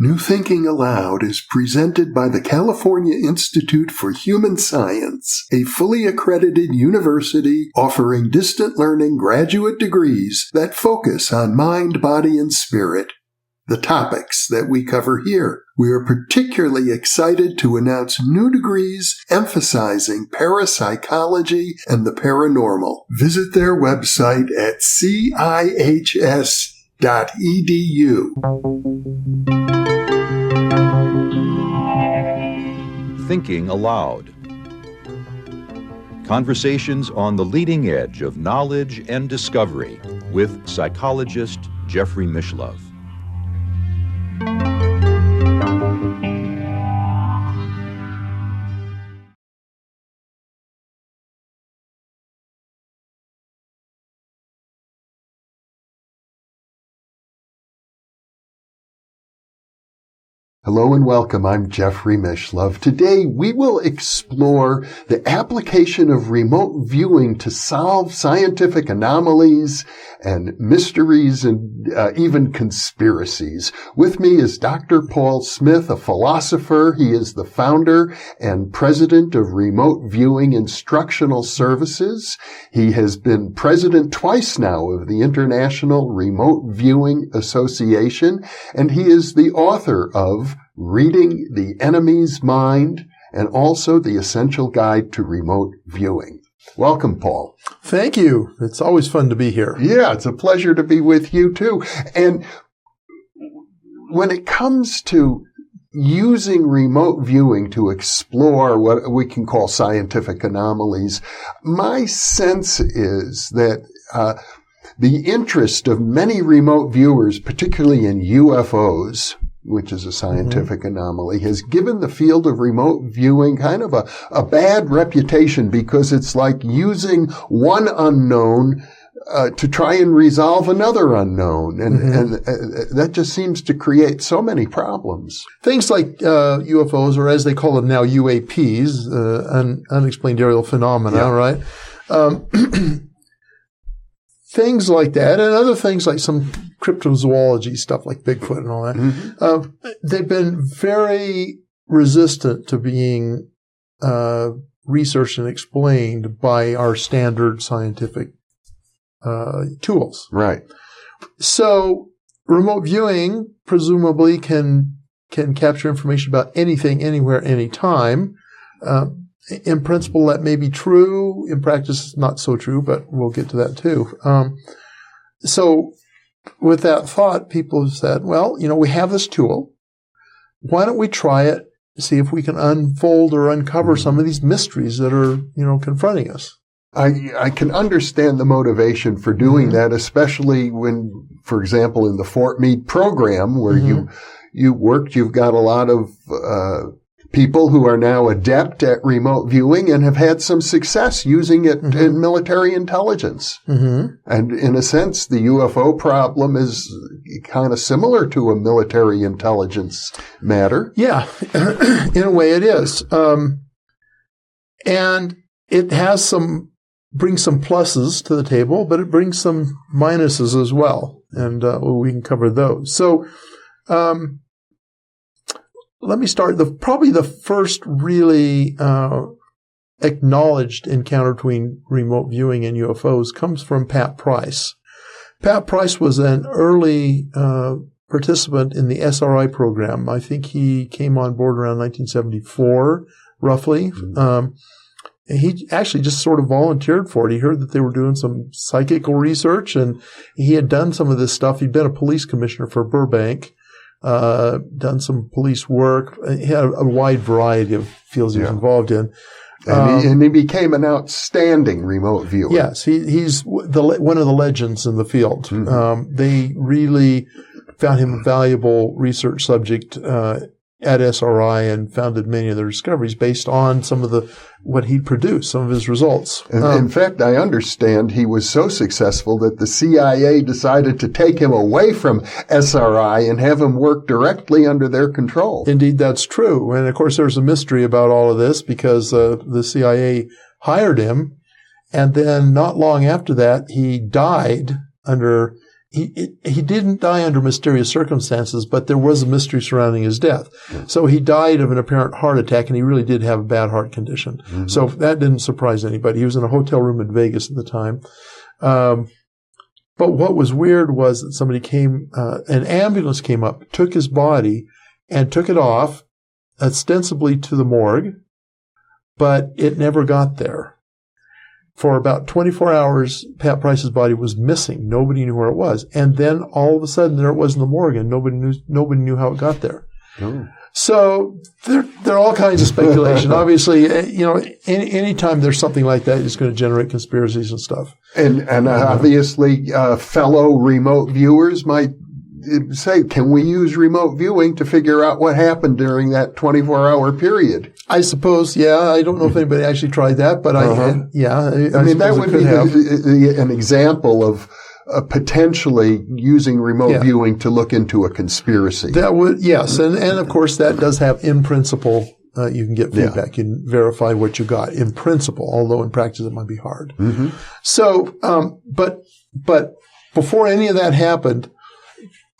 New Thinking Aloud is presented by the California Institute for Human Science, a fully accredited university offering distant learning graduate degrees that focus on mind, body, and spirit. The topics that we cover here. We are particularly excited to announce new degrees emphasizing parapsychology and the paranormal. Visit their website at cihs.edu. Thinking Aloud. Conversations on the leading edge of knowledge and discovery with psychologist Jeffrey Mishlove. Hello and welcome. I'm Jeffrey Mishlove. Today we will explore the application of remote viewing to solve scientific anomalies and mysteries and even conspiracies. With me is Dr. Paul Smith, a philosopher. He is the founder and president of Remote Viewing Instructional Services. He has been president twice now of the International Remote Viewing Association, and he is the author of Reading the Enemy's Mind, and also The Essential Guide to Remote Viewing. Welcome, Paul. Thank you. It's always fun to be here. Yeah, it's a pleasure to be with you, too. And when it comes to using remote viewing to explore what we can call scientific anomalies, my sense is that the interest of many remote viewers, particularly in UFOs, which is a scientific anomaly, has given the field of remote viewing kind of a bad reputation because it's like using one unknown to try and resolve another unknown. And that just seems to create so many problems. Things like UFOs, or as they call them now, UAPs, unexplained aerial phenomena, right? Things like that, and other things like some cryptozoology stuff like Bigfoot and all that, they've been very resistant to being researched and explained by our standard scientific tools. Right. So remote viewing presumably can capture information about anything, anywhere, anytime. In principle, that may be true. In practice, it's not so true, but we'll get to that too. So with that thought, people have said, well, we have this tool. Why don't we try it, see if we can unfold or uncover some of these mysteries that are, confronting us? I can understand the motivation for doing that, especially when, for example, in the Fort Meade program where you worked, you've got a lot of people who are now adept at remote viewing and have had some success using it in military intelligence. And in a sense, the UFO problem is kind of similar to a military intelligence matter. Yeah, in a way it is. And it has brings some pluses to the table, but it brings some minuses as well. And we can cover those. So, let me start. Probably the first really acknowledged encounter between remote viewing and UFOs comes from Pat Price. Pat Price was an early participant in the SRI program. I think he came on board around 1974, roughly. He actually just sort of volunteered for it. He heard that they were doing some psychical research, and he had done some of this stuff. He'd been a police commissioner for Burbank. Done some police work. He had a wide variety of fields he was involved in. And he became an outstanding remote viewer. Yes, he's one of the legends in the field. They really found him a valuable research subject at SRI and founded many of their discoveries based on some of what he produced, some of his results. In fact, I understand he was so successful that the CIA decided to take him away from SRI and have him work directly under their control. Indeed, that's true. And of course, there's a mystery about all of this because the CIA hired him, and then not long after that, he died under he didn't die under mysterious circumstances, but there was a mystery surrounding his death. So he died of an apparent heart attack, and he really did have a bad heart condition. So that didn't surprise anybody. He was in a hotel room in Vegas at the time. But what was weird was that somebody came, an ambulance came up, took his body, and took it off, ostensibly to the morgue, but it never got there. For about 24 hours, Pat Price's body was missing. Nobody knew where it was. And then all of a sudden, there it was in the morgue, and nobody knew how it got there. Oh. So there are all kinds of speculation. Obviously, any time there's something like that, it's going to generate conspiracies and stuff. And obviously, fellow remote viewers might say, can we use remote viewing to figure out what happened during that 24-hour period? I suppose, yeah. I don't know if anybody actually tried that, but I mean, that would be an example of potentially using remote viewing to look into a conspiracy. That would, yes. And of course, that does have, in principle, you can get feedback. You can verify what you got in principle, although in practice it might be hard. So, but before any of that happened,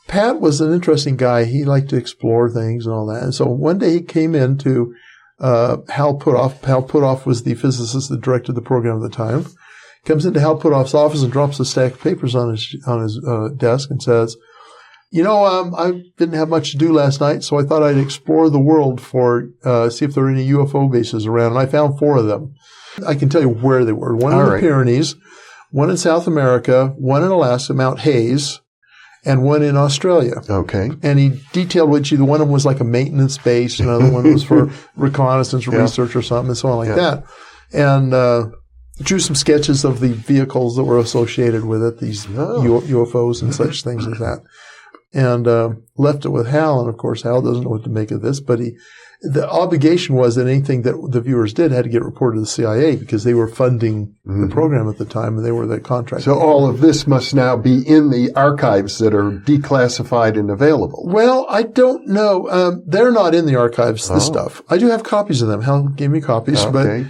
Pat was an interesting guy. He liked to explore things and all that. And so one day he came in to Hal Puthoff. Hal Puthoff was the physicist that directed the program at the time. Comes into Hal Puthoff's office and drops a stack of papers on his desk and says, I didn't have much to do last night, so I thought I'd explore the world see if there are any UFO bases around. And I found 4 of them. I can tell you where they were. One in the Pyrenees, one in South America, one in Alaska, Mount Hayes, and one in Australia. Okay. And he detailed which either one of them was like a maintenance base, another one was for reconnaissance research or something, and so on like that. And drew some sketches of the vehicles that were associated with it, these UFOs and such things as that. And left it with Hal, and of course Hal doesn't know what to make of this, but the obligation was that anything that the viewers did had to get reported to the CIA because they were funding the program at the time, and they were the contractor. So all of this must now be in the archives that are declassified and available. Well, I don't know. They're not in the archives, this stuff. I do have copies of them. Hal gave me copies, but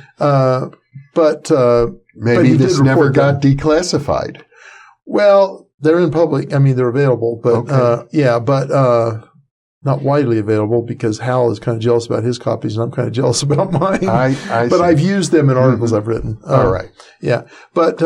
maybe this never got declassified. Well, they're in public. I mean, they're available, but not widely available because Hal is kind of jealous about his copies and I'm kind of jealous about mine. But I've used them in articles I've written. All right. Yeah. But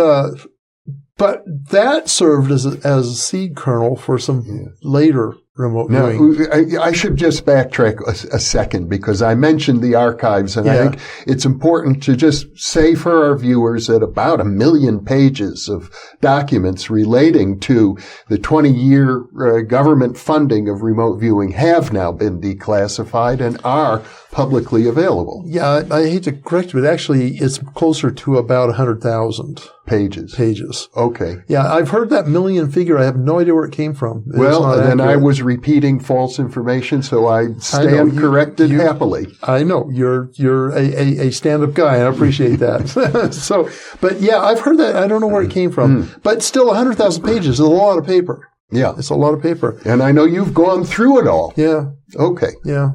that served as a seed kernel for some later remote viewing. I should just backtrack a second because I mentioned the archives, and I think it's important to just say for our viewers that about 1 million pages of documents relating to the 20-year government funding of remote viewing have now been declassified and are publicly available. Yeah, I hate to correct you, but actually it's closer to about 100,000 pages. Okay. Yeah, I've heard that million figure. I have no idea where it came from. Well, then I was repeating false information, so I stand corrected happily. I know. You're a stand-up guy, and I appreciate that. But yeah, I've heard that. I don't know where it came from. But still, 100,000 pages is a lot of paper. Yeah. It's a lot of paper. And I know you've gone through it all. Yeah. Okay. Yeah.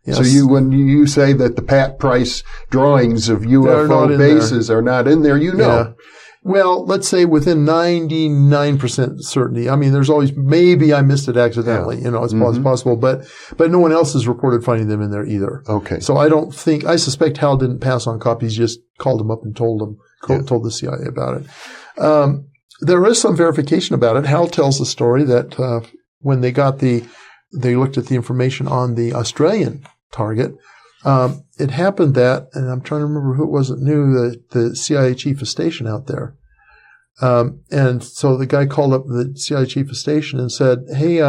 Yes. So when you say that the Pat Price drawings of UFO bases are not in there, Yeah. Well, let's say within 99% certainty. I mean, there's always, maybe I missed it accidentally. It's possible, but no one else has reported finding them in there either. Okay. So I suspect Hal didn't pass on copies, just called them up and told the CIA about it. There is some verification about it. Hal tells the story that, when they looked at the information on the Australian target. It happened that, and I'm trying to remember who it was that knew the CIA chief of station out there. And so the guy called up the CIA chief of station and said, hey,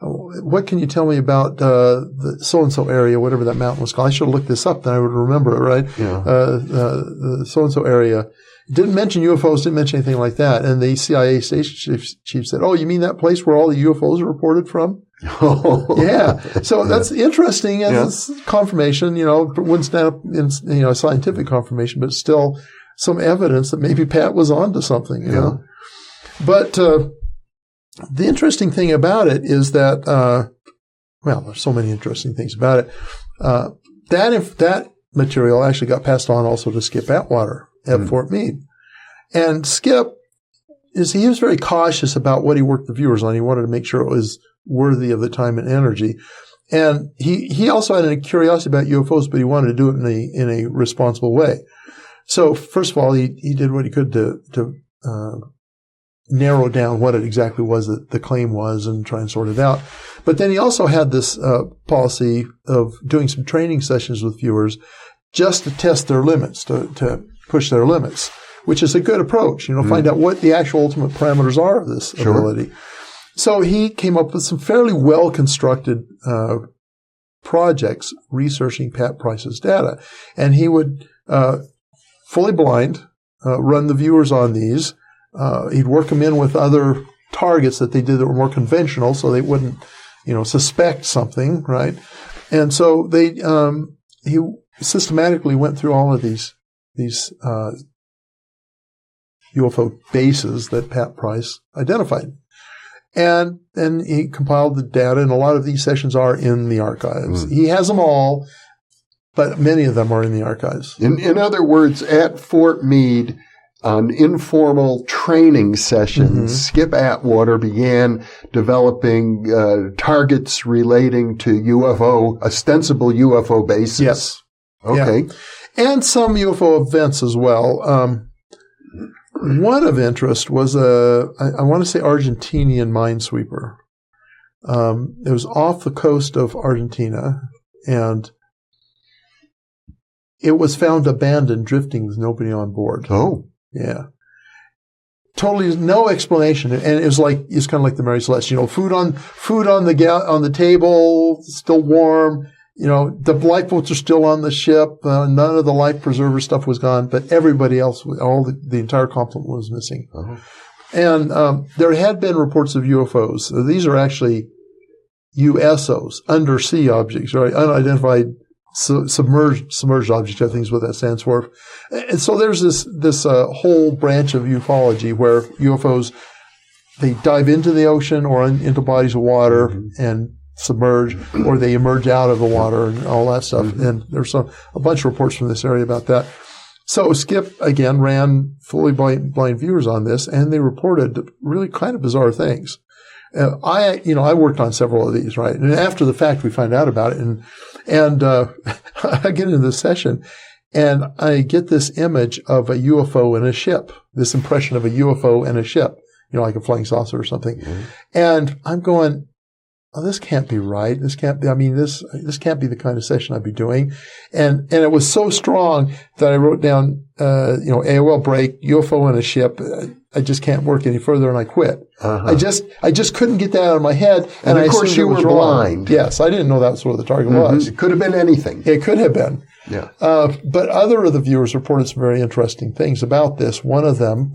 what can you tell me about the so-and-so area, whatever that mountain was called? I should have looked this up, then I would remember it, right? Yeah. The so-and-so area. Didn't mention UFOs, didn't mention anything like that. And the CIA station chief said, oh, you mean that place where all the UFOs are reported from? Yeah. So that's interesting as confirmation, wouldn't stand up in, scientific confirmation, but still some evidence that maybe Pat was onto something, you know. But the interesting thing about it is that, there's so many interesting things about it. That material actually got passed on also to Skip Atwater at Fort Meade. And Skip he was very cautious about what he worked the viewers on. He wanted to make sure it was worthy of the time and energy. And he also had a curiosity about UFOs, but he wanted to do it in a responsible way. So first of all, he did what he could to narrow down what it exactly was that the claim was and try and sort it out. But then he also had this policy of doing some training sessions with viewers just to test their limits, to push their limits, which is a good approach, find out what the actual ultimate parameters are of this ability. So he came up with some fairly well-constructed projects researching Pat Price's data. And he would, fully blind, run the viewers on these. He'd work them in with other targets that they did that were more conventional so they wouldn't, suspect something, right? And so he systematically went through all of these UFO bases that Pat Price identified. And then he compiled the data, and a lot of these sessions are in the archives. He has them all, but many of them are in the archives. In other words, at Fort Meade, on informal training sessions, Skip Atwater began developing targets relating to ostensible UFO bases. Yes. Okay. Yeah. And some UFO events as well. One of interest was I want to say Argentinian minesweeper. It was off the coast of Argentina, and it was found abandoned, drifting with nobody on board. Oh. Yeah. Totally no explanation. And it's kind of like the Mary Celeste, food on the table, still warm. The lifeboats are still on the ship. None of the life preserver stuff was gone, but everybody else, the entire complement was missing. Uh-huh. And there had been reports of UFOs. These are actually USOs, undersea objects, right? Unidentified submerged objects, I think is what that stands for. And so there's this whole branch of ufology where UFOs, they dive into the ocean or into bodies of water and submerge, or they emerge out of the water and all that stuff. And there's a bunch of reports from this area about that. So Skip, again, ran fully blind viewers on this, and they reported really kind of bizarre things. I worked on several of these, right? And after the fact, we find out about it, and I get into this session, and I get this image of a UFO in a ship, this impression of a UFO in a ship, like a flying saucer or something. And I'm going, oh, this can't be right. This can't be, this can't be the kind of session I'd be doing. And it was so strong that I wrote down, AOL break, UFO in a ship. I just can't work any further, and I quit. I just couldn't get that out of my head. And of course you were blind. Yes. I didn't know that's what the target was. It could have been anything. It could have been. Yeah. But other of the viewers reported some very interesting things about this. One of them,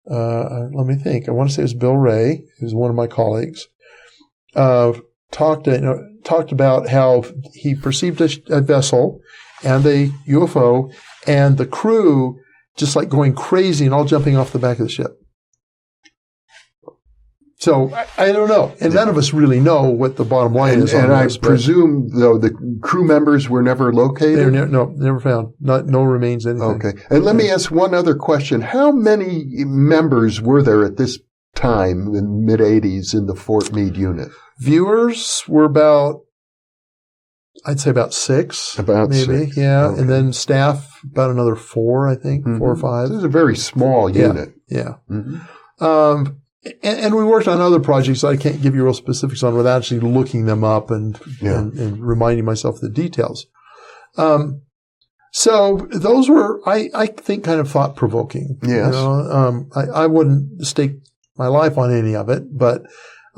let me think. I want to say it was Bill Ray, who's one of my colleagues. Talked about how he perceived a vessel and a UFO, and the crew just like going crazy and all jumping off the back of the ship. So I don't know, and none of us really know what the bottom line is. And I presume, though, the crew members were never located. Never found. No remains. Anything. Okay. And let me ask one other question: how many members were there at this time in the mid-'80s in the Fort Meade unit? Viewers were I'd say about six. About maybe, six. Yeah. Okay. And then staff, about another four, I think, 4 or 5. This is a very small unit. Yeah. And we worked on other projects that I can't give you real specifics on without actually looking them up and reminding myself of the details. So those were, I think, kind of thought-provoking. Yes. I wouldn't stake my life on any of it, but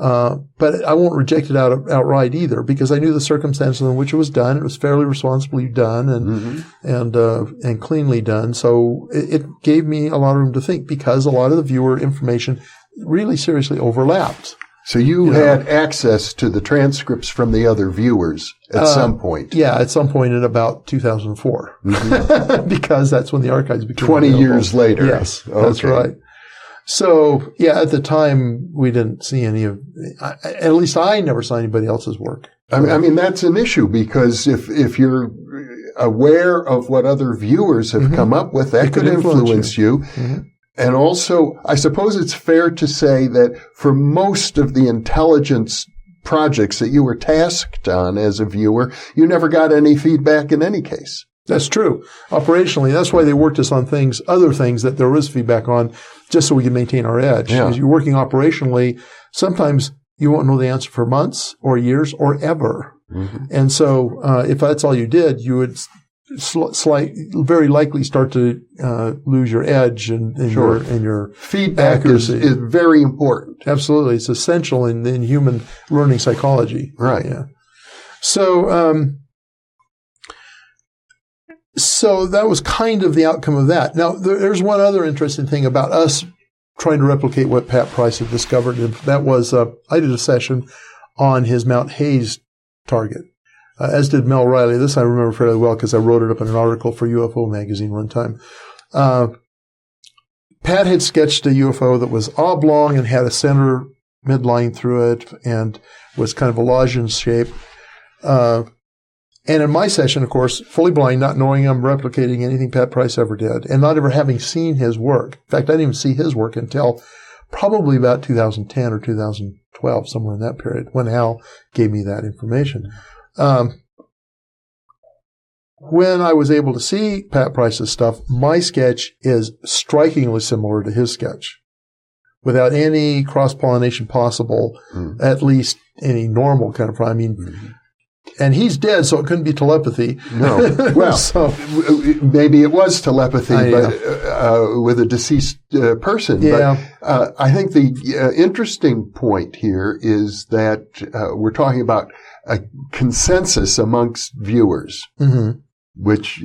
I won't reject it outright either, because I knew the circumstances in which it was done. It was fairly responsibly done and cleanly done. So it gave me a lot of room to think, because a lot of the viewer information really seriously overlapped. So you had access to the transcripts from the other viewers at some point. Yeah, at some point in about 2004, because that's when the archives became 20 available. Years later. Yes, that's right. So, yeah, at the time, we didn't see any of, at least I never saw anybody else's work. I mean, that's an issue, because if you're aware of what other viewers have come up with, that could influence you. And also, I suppose it's fair to say that for most of the intelligence projects that you were tasked on as a viewer, you never got any feedback in any case. That's true. Operationally, that's why they worked us on other things that there was feedback on, just so we could maintain our edge. Yeah. Because you're working operationally, sometimes you won't know the answer for months or years or ever. Mm-hmm. And so, if that's all you did, you would very likely start to lose your edge and your feedback accuracy. is very important. Absolutely, it's essential in human learning psychology. Right. Yeah. So that was kind of the outcome of that. Now, there's one other interesting thing about us trying to replicate what Pat Price had discovered. And that was, I did a session on his Mount Hayes target, as did Mel Riley. This I remember fairly well because I wrote it up in an article for UFO magazine one time. Pat had sketched a UFO that was oblong and had a center midline through it and was kind of a lozenge shape. And in my session, of course, fully blind, not knowing I'm replicating anything Pat Price ever did, and not ever having seen his work. In fact, I didn't even see his work until probably about 2010 or 2012, somewhere in that period, when Hal gave me that information. When I was able to see Pat Price's stuff, my sketch is strikingly similar to his sketch, without any cross-pollination possible, at least any normal kind of, and he's dead, so it couldn't be telepathy. No. Well, so, maybe it was telepathy, but with a deceased person. Yeah. But I think the interesting point here is that we're talking about a consensus amongst viewers, which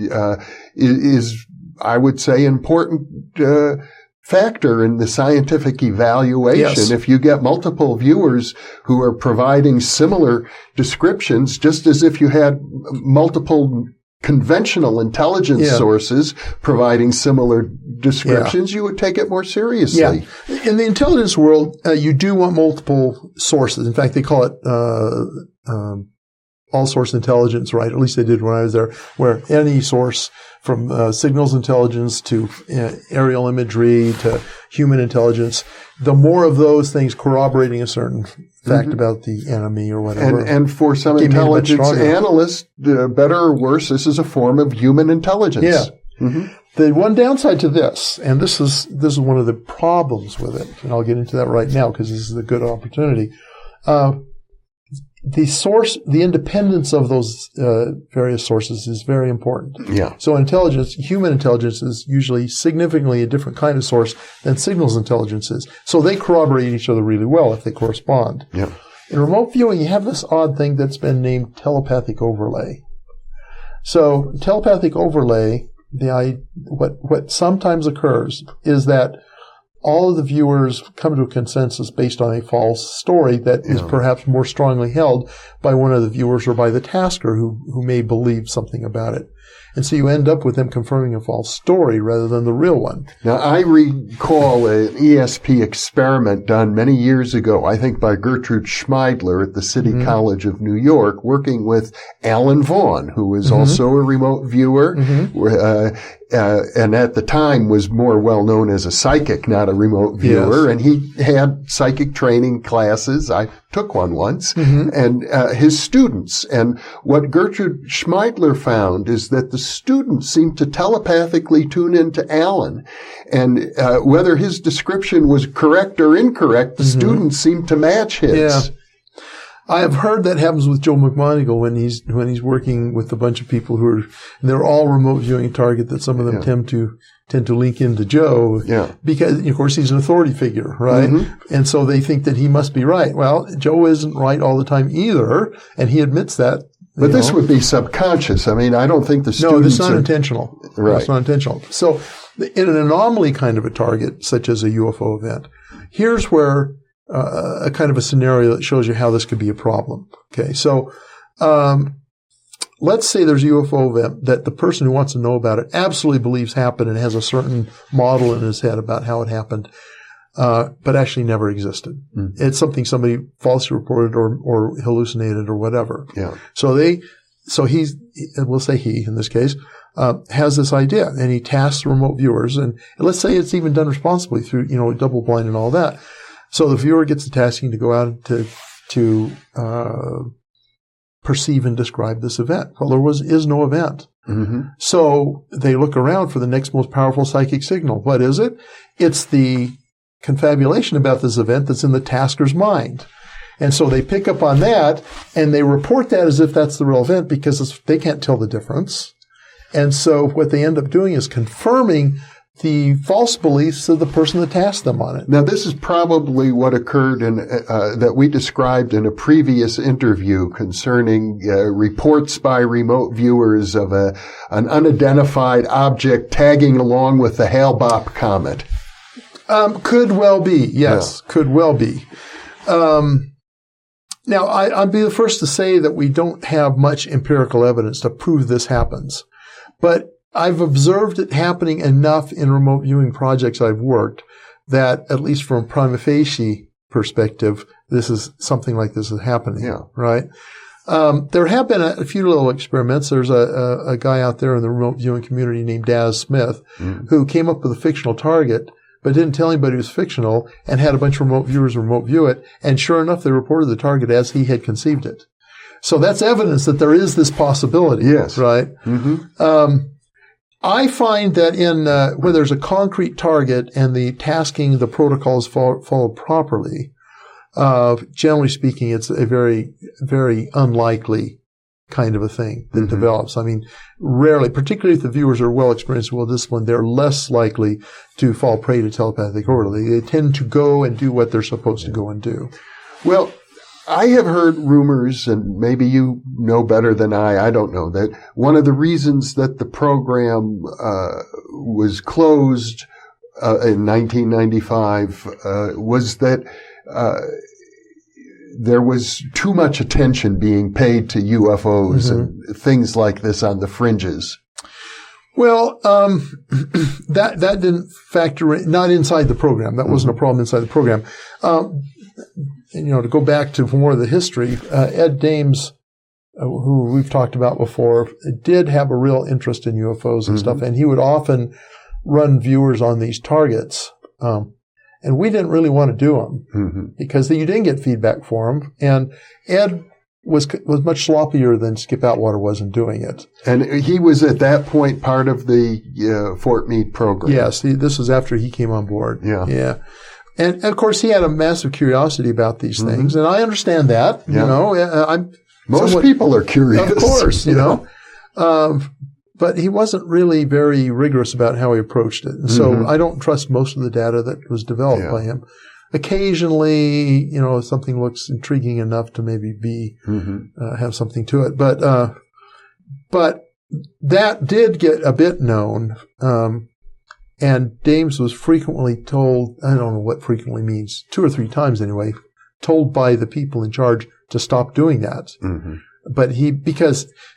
is, I would say, important factor in the scientific evaluation. Yes. If you get multiple viewers who are providing similar descriptions, just as if you had multiple conventional intelligence sources providing similar descriptions, you would take it more seriously. Yeah. In the intelligence world, you do want multiple sources. In fact, they call it all-source intelligence, right? At least they did when I was there, where any source from signals intelligence to aerial imagery to human intelligence, the more of those things corroborating a certain fact about the enemy or whatever. And for some intelligence analysts, better or worse, this is a form of human intelligence. Yeah. The one downside to this, and this is one of the problems with it, and I'll get into that right now because this is a good opportunity. The independence of those various sources is very important. Yeah. So human intelligence is usually significantly a different kind of source than signals intelligence is. So they corroborate each other really well if they correspond. Yeah. In remote viewing, you have this odd thing that's been named telepathic overlay. So telepathic overlay, what sometimes occurs is that all of the viewers come to a consensus based on a false story that is perhaps more strongly held by one of the viewers or by the tasker who may believe something about it. And so you end up with them confirming a false story rather than the real one. Now, I recall an ESP experiment done many years ago, I think by Gertrude Schmeidler at the City College of New York, working with Alan Vaughan, who was also a remote viewer, and at the time was more well known as a psychic, not a remote viewer. Yes. And he had psychic training classes. I took one once, and his students. And what Gertrude Schmeidler found is that the students seemed to telepathically tune into Alan. And whether his description was correct or incorrect, the students seemed to match his. Yeah. I have heard that happens with Joe McMoneagle when he's working with a bunch of people they're all remote viewing target, that some of them tend to link into Joe. Yeah. Because, of course, he's an authority figure, right? And so they think that he must be right. Well, Joe isn't right all the time either, and he admits that. But this would be subconscious. I mean, I don't think the students No, it's not intentional. Right. It's not intentional. So in an anomaly kind of a target, such as a UFO event, here's where a kind of a scenario that shows you how this could be a problem. Okay, so let's say there's a UFO event that the person who wants to know about it absolutely believes happened and has a certain model in his head about how it happened, but actually never existed. It's something somebody falsely reported or hallucinated or whatever. Yeah. So they so we'll say he in this case, has this idea, and he tasks remote viewers, and let's say it's even done responsibly through, double blind and all that. So the viewer gets the tasking to go out to perceive and describe this event. Well, there is no event. Mm-hmm. So they look around for the next most powerful psychic signal. What is it? It's the confabulation about this event that's in the tasker's mind. And so they pick up on that, and they report that as if that's the real event because they can't tell the difference. And so what they end up doing is confirming the false beliefs of the person that tasked them on it. Now, this is probably what occurred that we described in a previous interview concerning reports by remote viewers of an unidentified object tagging along with the Hale-Bopp comet. Could well be, yes, yeah. Could well be. Now, I'd be the first to say that we don't have much empirical evidence to prove this happens, but I've observed it happening enough in remote viewing projects I've worked that, at least from a prima facie perspective, something like this is happening. Yeah. Right? There have been a few little experiments. There's a guy out there in the remote viewing community named Daz Smith who came up with a fictional target, but didn't tell anybody it was fictional, and had a bunch of remote viewers remote view it. And sure enough, they reported the target as he had conceived it. So that's evidence that there is this possibility. Yes. Right? Mm-hmm. I find that where there's a concrete target and the tasking, the protocols followed properly, generally speaking, it's a very, very unlikely kind of a thing that develops. I mean, rarely, particularly if the viewers are well experienced, well disciplined, they're less likely to fall prey to telepathic order. They tend to go and do what they're supposed to go and do. Well, I have heard rumors, and maybe you know better than I don't know, that one of the reasons that the program was closed in 1995 was that there was too much attention being paid to UFOs and things like this on the fringes. Well, that didn't factor in, not inside the program. That wasn't a problem inside the program. And, to go back to more of the history, Ed Dames, who we've talked about before, did have a real interest in UFOs and stuff, and he would often run viewers on these targets. And we didn't really want to do them because you didn't get feedback for them. And Ed was much sloppier than Skip Atwater was in doing it. And he was at that point part of the Fort Meade program. Yes, this was after he came on board. Yeah. And of course, he had a massive curiosity about these things, and I understand that. Most people are curious, of course. But he wasn't really very rigorous about how he approached it, and so I don't trust most of the data that was developed by him. Occasionally, something looks intriguing enough to maybe have something to it, but that did get a bit known. And Dames was frequently told, I don't know what frequently means, 2 or 3 times anyway, told by the people in charge to stop doing that. But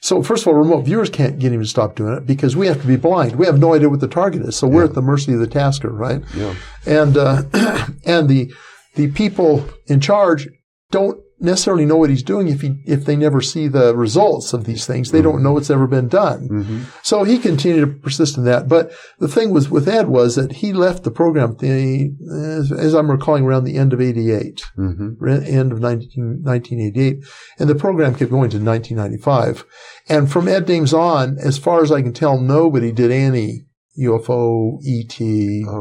so first of all, remote viewers can't get him to stop doing it because we have to be blind. We have no idea what the target is. So we're at the mercy of the tasker, right? Yeah. And the people in charge don't necessarily know what he's doing if they never see the results of these things. They don't know it's ever been done. So he continued to persist in that. But the thing with Ed was that he left the program, as I'm recalling, around the end of 88, end of 1988. And the program kept going to 1995. And from Ed Dames on, as far as I can tell, nobody did any UFO, ET,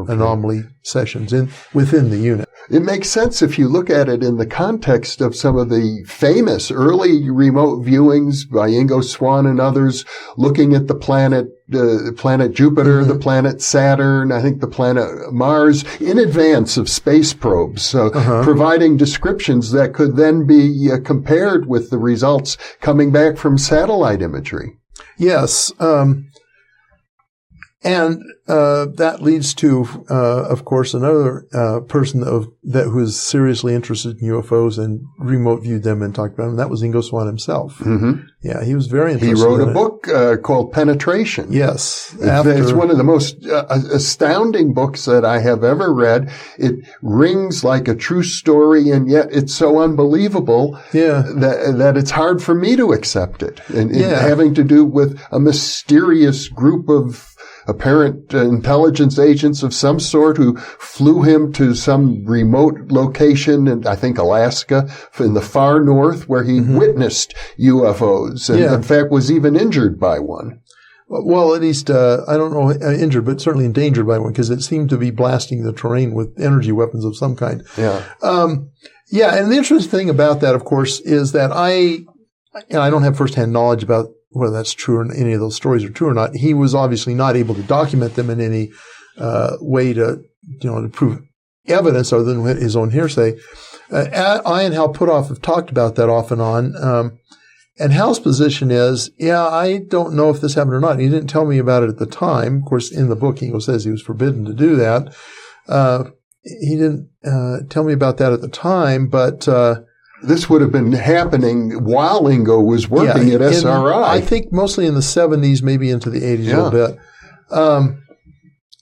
anomaly sessions within the unit. It makes sense if you look at it in the context of some of the famous early remote viewings by Ingo Swann and others, looking at the planet Jupiter, the planet Saturn, I think the planet Mars, in advance of space probes, providing descriptions that could then be compared with the results coming back from satellite imagery. Yes. And that leads to, of course, another person who is seriously interested in UFOs and remote viewed them and talked about them. And that was Ingo Swann himself. Mm-hmm. Yeah, he was very interested. He wrote a book called Penetration. Yes. It's one of the most astounding books that I have ever read. It rings like a true story, and yet it's so unbelievable that it's hard for me to accept it. And having to do with a mysterious group of apparent intelligence agents of some sort who flew him to some remote location in, I think, Alaska, in the far north, where he witnessed UFOs and, in fact, was even injured by one. Well, at least, I don't know, injured, but certainly endangered by one, because it seemed to be blasting the terrain with energy weapons of some kind. Yeah. And the interesting thing about that, of course, is that I don't have firsthand knowledge about whether that's true or any of those stories are true or not. He was obviously not able to document them in any way to prove evidence other than his own hearsay. I and Hal Puthoff have talked about that off and on. And Hal's position is, I don't know if this happened or not. He didn't tell me about it at the time. Of course, in the book, Ingo says he was forbidden to do that. He didn't tell me about that at the time, but this would have been happening while Ingo was working at SRI. I think mostly in the 70s, maybe into the 80s a little bit.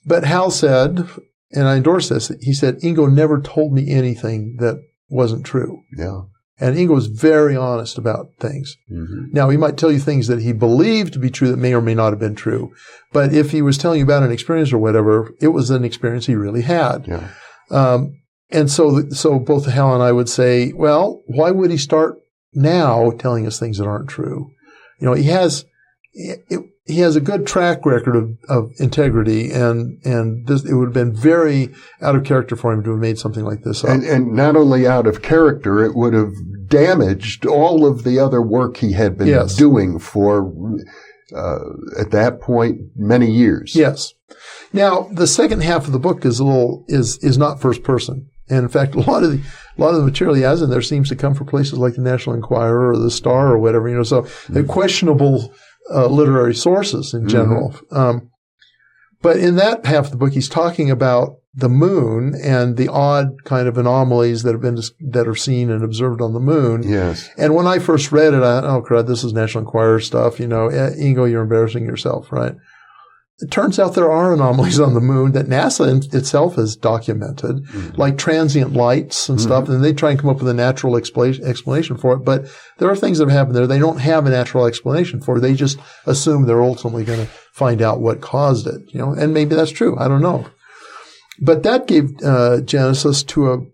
But Hal said, and I endorse this, he said, Ingo never told me anything that wasn't true. Yeah. And Ingo was very honest about things. Mm-hmm. Now, he might tell you things that he believed to be true that may or may not have been true. But if he was telling you about an experience or whatever, it was an experience he really had. Yeah. And so both Hal and I would say, well, why would he start now telling us things that aren't true? He has a good track record of integrity, and this, it would have been very out of character for him to have made something like this up. And not only out of character, it would have damaged all of the other work he had been doing for, at that point, many years. Yes. Now, the second half of the book is not first person. And in fact, a lot of the material he has in there seems to come from places like the National Enquirer or the Star or whatever, so they're questionable literary sources in general. Mm-hmm. But in that half of the book, he's talking about the moon and the odd kind of anomalies that are seen and observed on the moon. Yes. And when I first read it, I thought, oh, crud, this is National Enquirer stuff. Ingo, you're embarrassing yourself, right? It turns out there are anomalies on the moon that NASA itself has documented, like transient lights and stuff, and they try and come up with a natural explanation for it. But there are things that have happened there they don't have a natural explanation for. They just assume they're ultimately going to find out what caused it, and maybe that's true. I don't know. But that gave genesis to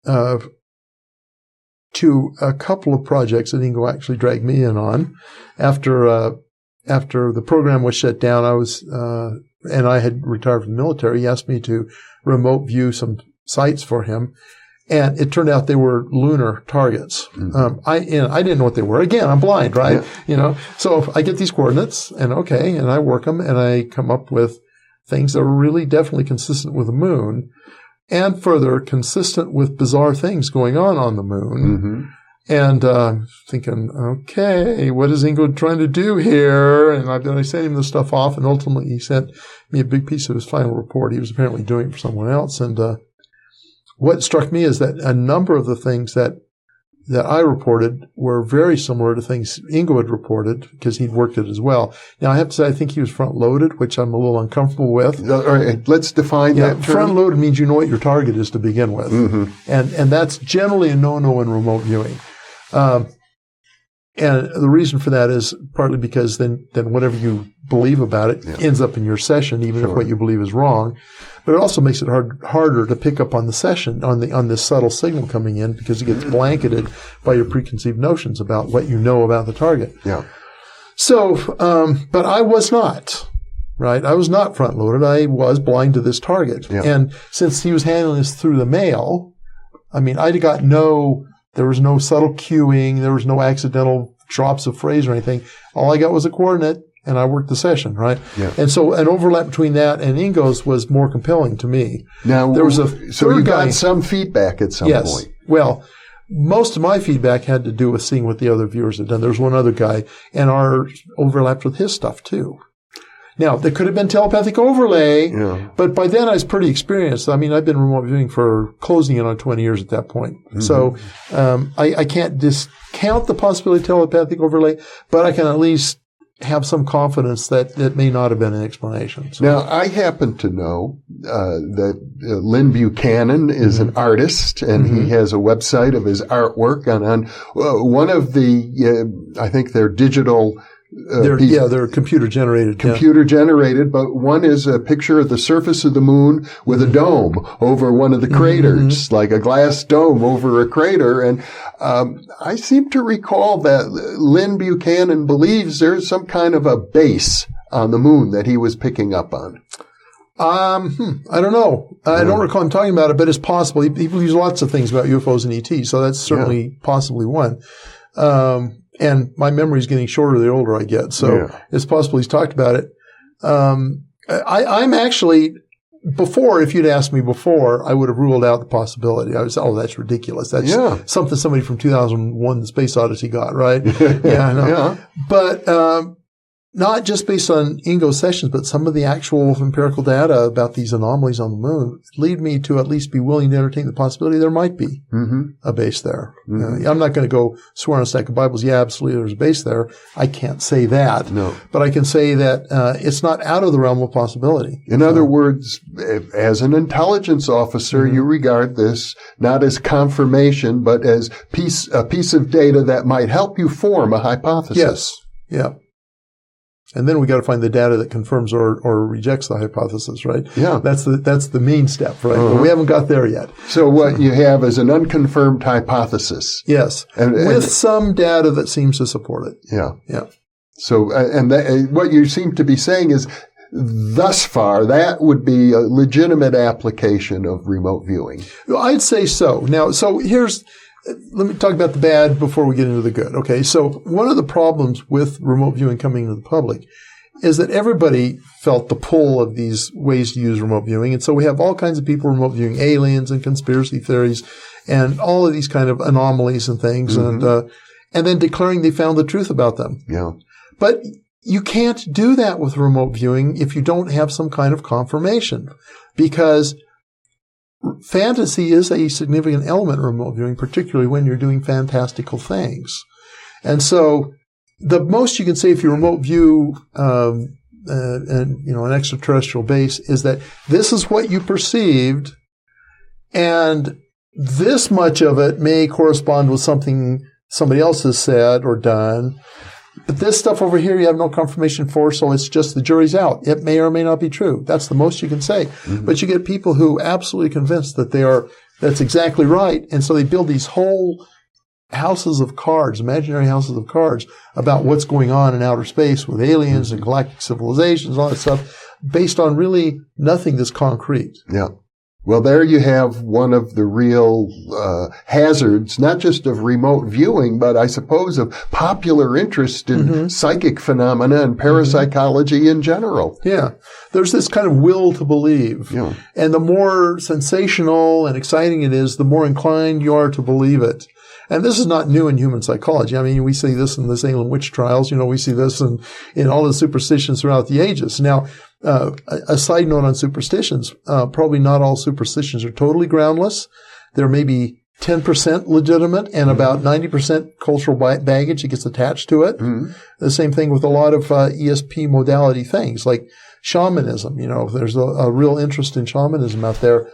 a couple of projects that Ingo actually dragged me in on after the program was shut down. And I had retired from the military. He asked me to remote view some sites for him. And it turned out they were lunar targets. Mm-hmm. I didn't know what they were. Again, I'm blind, right? Yeah. So I get these coordinates and I work them and I come up with things that are really definitely consistent with the moon and further consistent with bizarre things going on the moon. Mm-hmm. And thinking, okay, what is Ingo trying to do here? And I sent him the stuff off, and ultimately he sent me a big piece of his final report. He was apparently doing it for someone else. And what struck me is that a number of the things that I reported were very similar to things Ingo had reported because he'd worked it as well. Now, I have to say, I think he was front-loaded, which I'm a little uncomfortable with. All right, let's define that term. Front-loaded means you know what your target is to begin with. Mm-hmm. And that's generally a no-no in remote viewing. And the reason for that is partly because then whatever you believe about it ends up in your session, even if what you believe is wrong. But it also makes it harder to pick up on the session, on this subtle signal coming in, because it gets blanketed by your preconceived notions about what you know about the target. Yeah. So, but I was not. Right? I was not front-loaded. I was blind to this target. Yeah. And since he was handling this through the mail, there was no subtle cueing. There was no accidental drops of phrase or anything. All I got was a coordinate, and I worked the session, right? Yeah. And so an overlap between that and Ingo's was more compelling to me. Now, there was so you got some feedback at some point. Yes. Well, most of my feedback had to do with seeing what the other viewers had done. There was one other guy, and ours overlapped with his stuff too. Now, there could have been telepathic overlay, Yeah. but by then I was pretty experienced. I mean, I've been remote viewing for closing in on 20 years at that point. Mm-hmm. So I can't discount the possibility of telepathic overlay, but I can at least have some confidence that it may not have been an explanation. So. Now, I happen to know that Lynn Buchanan is an artist, and he has a website of his artwork. And on one of the, I think they're digital. They're computer generated. Computer generated, but one is a picture of the surface of the moon with a dome over one of the craters, like a glass dome over a crater. And I seem to recall that Lynn Buchanan believes there's some kind of a base on the moon that he was picking up on. I don't know. I don't recall him talking about it, but it's possible. He believes lots of things about UFOs and ET, so that's certainly possibly one. And my memory is getting shorter the older I get, so it's possible he's talked about it. I'm actually, before, if you'd asked me before, I would have ruled out the possibility. I was, that's ridiculous. That's something somebody from 2001, The Space Odyssey got, right? Yeah, I know. Yeah. But not just based on Ingo sessions, but some of the actual empirical data about these anomalies on the moon lead me to at least be willing to entertain the possibility there might be a base there. I'm not going to go swear on a stack of Bibles, yeah, absolutely there's a base there. I can't say that. No. But I can say that it's not out of the realm of possibility. In other words, as an intelligence officer, you regard this not as confirmation, but as a piece of data that might help you form a hypothesis. Yes. Yeah. And then we got to find the data that confirms or rejects the hypothesis, right? Yeah. That's the main step, right? But we haven't got there yet. So what you have is an unconfirmed hypothesis. Yes. With some data that seems to support it. Yeah. Yeah. So, what you seem to be saying is, thus far, that would be a legitimate application of remote viewing. Well, I'd say so. Now, let me talk about the bad before we get into the good. Okay, so one of the problems with remote viewing coming into the public is that everybody felt the pull of these ways to use remote viewing. And so we have all kinds of people remote viewing aliens and conspiracy theories and all of these kind of anomalies and things and then declaring they found the truth about them. Yeah. But you can't do that with remote viewing if you don't have some kind of confirmation, because fantasy is a significant element in remote viewing, particularly when you're doing fantastical things. And so the most you can say if you remote view an extraterrestrial base is that this is what you perceived, and this much of it may correspond with something somebody else has said or done. But this stuff over here you have no confirmation for, so it's just the jury's out. It may or may not be true. That's the most you can say. But you get people who are absolutely convinced that that's exactly right, and so they build these whole houses of cards, imaginary houses of cards, about what's going on in outer space with aliens and galactic civilizations, all that stuff, based on really nothing that's concrete. Yeah. Well, there you have one of the real hazards, not just of remote viewing, but I suppose of popular interest in psychic phenomena and parapsychology in general. Yeah. There's this kind of will to believe. Yeah. And the more sensational and exciting it is, the more inclined you are to believe it. And this is not new in human psychology. I mean, we see this in the Salem witch trials. We see this in all the superstitions throughout the ages. Now, a side note on superstitions, probably not all superstitions are totally groundless. There may be 10% legitimate and about 90% cultural baggage that gets attached to it. The same thing with a lot of ESP modality things like shamanism. There's a real interest in shamanism out there.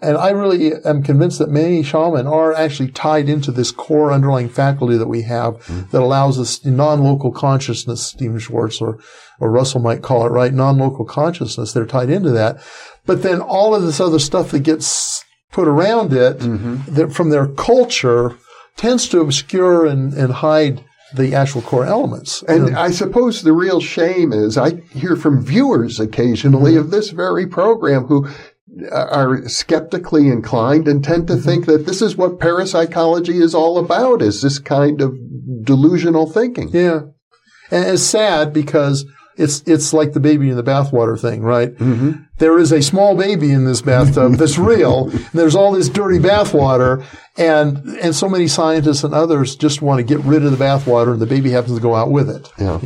And I really am convinced that many shaman are actually tied into this core underlying faculty that we have that allows us non-local consciousness, Stephen Schwartz or Russell might call it, right? Non-local consciousness. They're tied into that. But then all of this other stuff that gets put around it that from their culture tends to obscure and hide the actual core elements. And I suppose the real shame is I hear from viewers occasionally of this very program who are skeptically inclined and tend to think that this is what parapsychology is all about, is this kind of delusional thinking. Yeah. And it's sad because it's like the baby in the bathwater thing, right? There is a small baby in this bathtub that's real. And there's all this dirty bathwater, and so many scientists and others just want to get rid of the bathwater, and the baby happens to go out with it. Yeah.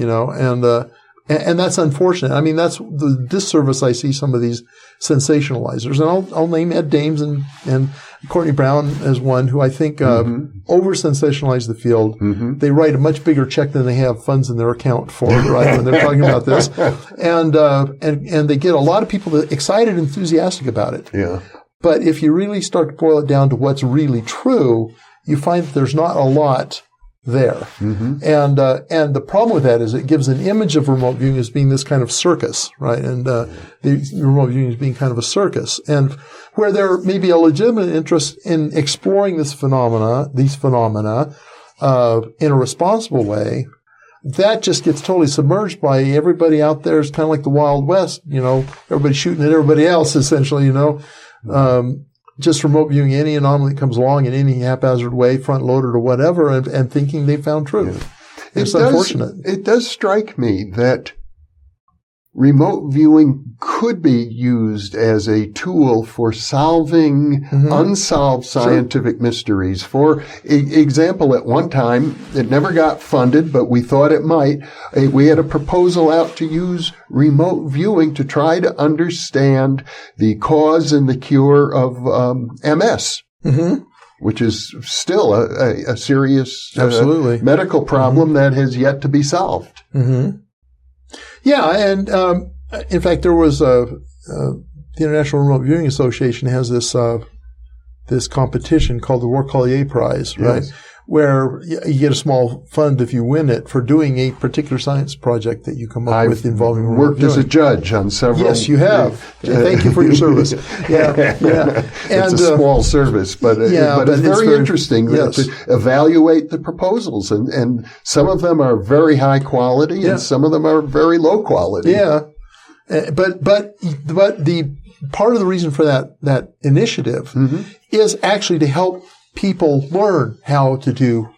And that's unfortunate. I mean, that's the disservice I see some of these sensationalizers. And I'll name Ed Dames and Courtney Brown as one who I think over-sensationalize the field. Mm-hmm. They write a much bigger check than they have funds in their account for, right, when they're talking about this. And they get a lot of people excited, enthusiastic about it. Yeah. But if you really start to boil it down to what's really true, you find that there's not a lot there. Mm-hmm. And the problem with that is it gives an image of remote viewing as being this kind of circus, right? And the remote viewing as being kind of a circus. And where there may be a legitimate interest in exploring these phenomena in a responsible way, that just gets totally submerged by everybody out there. It's kind of like the Wild West, everybody shooting at everybody else, essentially, just remote viewing any anomaly that comes along in any haphazard way, front-loaded or whatever, and thinking they found truth. Yeah. It's unfortunate. It does strike me that remote viewing could be used as a tool for solving unsolved scientific mysteries. For example, at one time, it never got funded, but we thought it might. We had a proposal out to use remote viewing to try to understand the cause and the cure of MS. Mm-hmm. Which is still a serious medical problem that has yet to be solved. Mm-hmm. Yeah, and in fact, there was the International Remote Viewing Association has this competition called the War-Collier Prize, right? Yes. Where you get a small fund if you win it for doing a particular science project that you come up with involving remote worked viewing. As a judge on several. Yes, you have. Thank you for your service. Yeah. It's a small service, but it's very interesting to evaluate the proposals, and some of them are very high quality, and some of them are very low quality. Yeah, but the part of the reason for that initiative is actually to help people learn how to do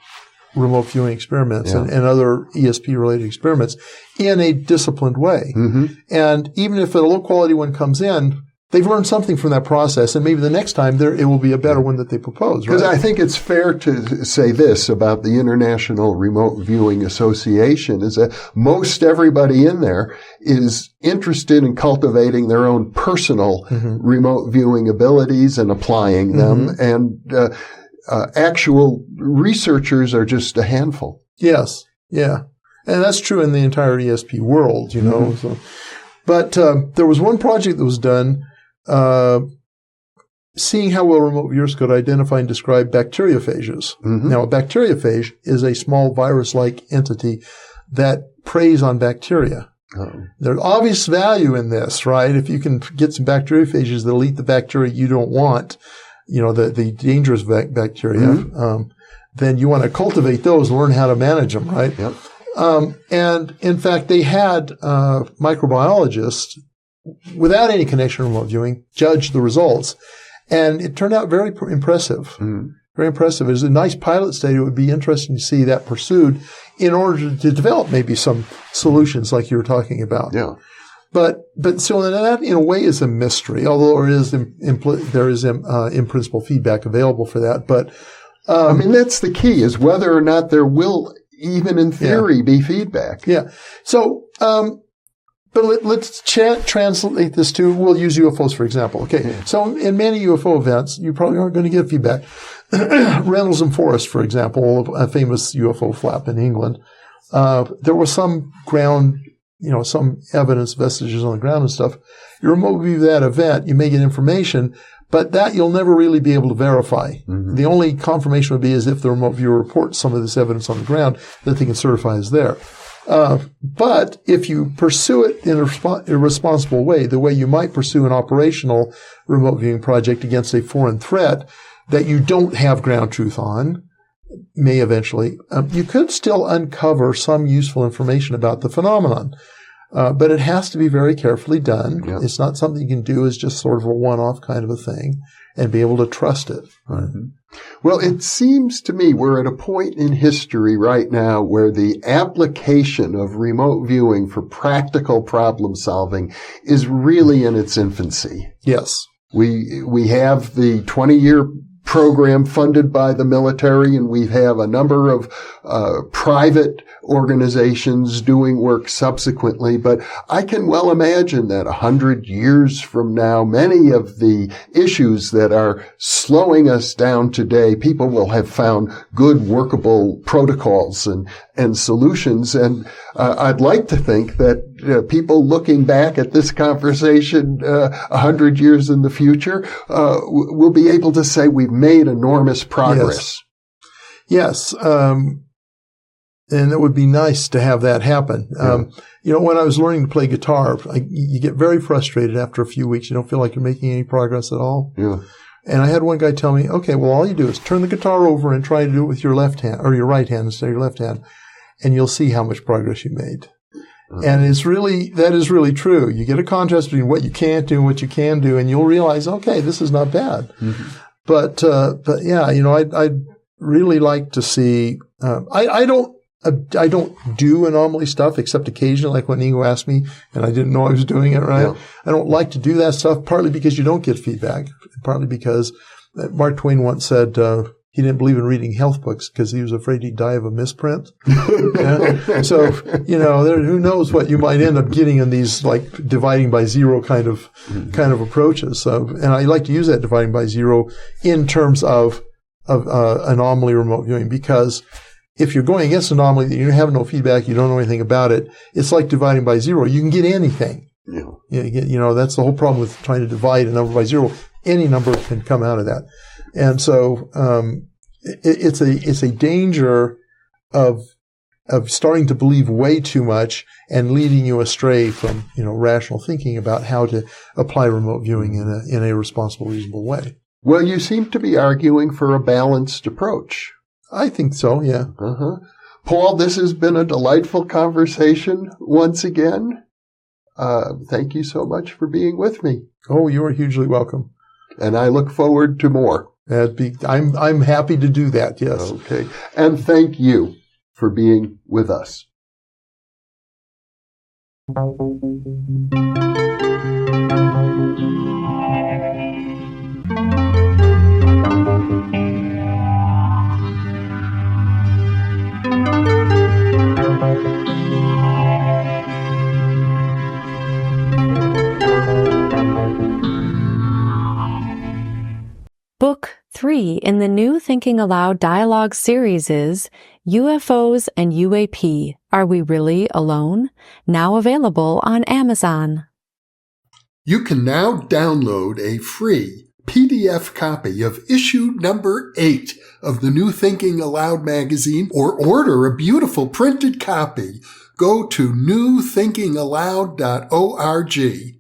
remote viewing experiments and other ESP-related experiments in a disciplined way. Mm-hmm. And even if a low-quality one comes in, they've learned something from that process, and maybe the next time it will be a better one that they propose. Because I think it's fair to say this about the International Remote Viewing Association, is that most everybody in there is interested in cultivating their own personal remote viewing abilities and applying them, and actual researchers are just a handful. Yes, yeah. And that's true in the entire ESP world, So. But there was one project that was done seeing how well remote viewers could identify and describe bacteriophages. Mm-hmm. Now, a bacteriophage is a small virus-like entity that preys on bacteria. Oh. There's obvious value in this, right? If you can get some bacteriophages that'll eat the bacteria you don't want, the dangerous bacteria, then you want to cultivate those and learn how to manage them, right? Yep. And in fact, they had microbiologists, without any connection to remote viewing, judge the results. And it turned out very impressive. Mm. Very impressive. It was a nice pilot study. It would be interesting to see that pursued in order to develop maybe some solutions like you were talking about. Yeah. But so that in a way is a mystery, although there is in principle feedback available for that. But that's the key, is whether or not there will, even in theory, be feedback. Yeah. So, but let's translate this to, we'll use UFOs for example. Okay. Yeah. So in many UFO events, you probably aren't going to get feedback. Reynolds and Forrest, for example, a famous UFO flap in England. There was some ground, some evidence, vestiges on the ground and stuff. You remote view that event, you may get information, but that you'll never really be able to verify. Mm-hmm. The only confirmation would be as if the remote viewer reports some of this evidence on the ground that they can certify is there. But if you pursue it in a responsible way, the way you might pursue an operational remote viewing project against a foreign threat that you don't have ground truth on, may eventually, you could still uncover some useful information about the phenomenon. But it has to be very carefully done. Yep. It's not something you can do as just sort of a one-off kind of a thing and be able to trust it. Right? Mm-hmm. Well, it seems to me we're at a point in history right now where the application of remote viewing for practical problem solving is really in its infancy. Yes. We have the 20-year program funded by the military, and we have a number of private organizations doing work subsequently. But I can well imagine that 100 years from now, many of the issues that are slowing us down today, people will have found good workable protocols and solutions. And I'd like to think that people looking back at this conversation 100 years in the future will be able to say we've made enormous progress. Yes. And it would be nice to have that happen. When I was learning to play guitar, you get very frustrated after a few weeks. You don't feel like you're making any progress at all. Yeah. And I had one guy tell me, okay, well, all you do is turn the guitar over and try to do it with your left hand or your right hand instead of your left hand, and you'll see how much progress you made. And that is really true. You get a contrast between what you can't do and what you can do, and you'll realize, okay, this is not bad. Mm-hmm. But yeah, I'd really like to see, I don't do anomaly stuff except occasionally, like when Ingo asked me and I didn't know I was doing it right. Yeah. I don't like to do that stuff, partly because you don't get feedback, partly because Mark Twain once said he didn't believe in reading health books because he was afraid he'd die of a misprint. So, who knows what you might end up getting in these like dividing by zero kind of approaches. So, and I like to use that dividing by zero in terms of anomaly remote viewing, because if you're going against an anomaly that you have no feedback, you don't know anything about it, it's like dividing by zero. You can get anything. Yeah. That's the whole problem with trying to divide a number by zero. Any number can come out of that. And so, it's a danger of starting to believe way too much and leading you astray from, rational thinking about how to apply remote viewing in a responsible, reasonable way. Well, you seem to be arguing for a balanced approach. I think so, yeah. Paul, this has been a delightful conversation once again. Thank you so much for being with me. Oh, you are hugely welcome. And I look forward to more. I'm happy to do that, yes. Okay. And thank you for being with us. Book 3 in the new Thinking Aloud dialogue series is UFOs and UAP, Are We Really Alone? Now available on Amazon. You can now download a free PDF copy of issue number 8 of the new Thinking Aloud magazine, or order a beautiful printed copy. Go to newthinkingaloud.org